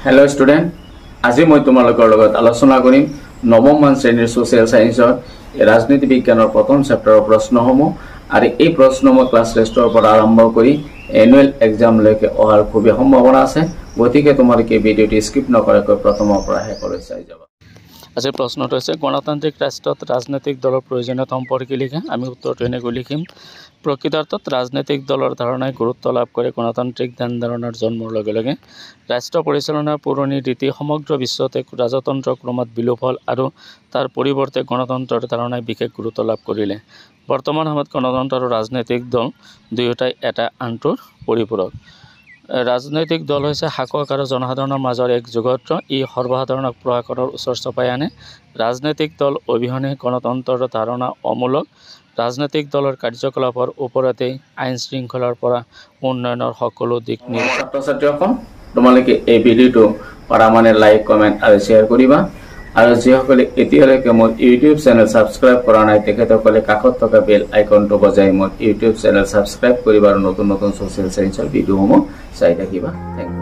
Hello student आज मैं तुम्हारे लगत आलोचना करिम नवम मान श्रेणीर सोशियल साइंसर राजनीति विज्ञानर प्रथम चैप्टार प्रश्नসমূह और ये प्रश्न मैं क्लास टेस्टर पर आरम्भ कर एनुअल एग्जाम लैके अहार खूब सम्भावना आछे गति के तुम्हारे भिडिओ स्किप नक प्रथम शेष चाई जाबा। आज प्रश्न गणतांत्रिक राष्ट्र राजनैतिक दलर प्रयोजनीयता सम्पर्के लिखे आम उत्तर एने लिखिम प्रकृतार्थत राजनैतिक दलर धारणाय गुरुत्व लाभ करे गणतांत्रिक ध्यान धारणार जन्मर लगे लगे राष्ट्र परिचालनार पुरनी रीति समग्र विश्वते राजतंत्र क्रमत विलोप हल और तार परिवर्ते गणतंत्रेर धारणाय विशेष गुरुत्व लाभ करिले। बर्तमान समय गणतंत्र और राजनैतिक दल दुयोटाई एटा आनटोर परिपूरक। राजनैतिक दल হৈছে শাসক और জনসাধাৰণৰ মাজৰ एक যুগত্ৰ ই সৰ্বসাধাৰণক প্ৰকাশ কৰাৰ ওচৰ চপাই আনে। राजनैतिक दल অবিহনে গণতন্ত্ৰৰ ধাৰণা অমূলক। राजनैतिक दলৰ কাৰ্যকলাপৰ ওপৰতে আইন শৃংখলাৰ পৰা উন্নয়নৰ সকলো দিক নিৰ্ভৰ। ছাত্ৰ ছাত্ৰীসকল তোমালোকে এই ভিডিঅটো পৰা মানে লাইক কমেন্ট আৰু শেয়াৰ কৰিবা আৰু যিসকলে এতিয়ালৈকে মোৰ ইউটিউব চেনেল সাবস্ক্ৰাইব কৰা নাই তেখেতসকলে কাষত থকা বেল আইকনটো বজাই মোৰ ইউটিউব চেনেল সাবস্ক্ৰাইব কৰিবা আৰু নতুন নতুন সোশ্যাল সায়েন্সৰ ভিডিঅ'সমূহ চাই থাকিবা। Thank U.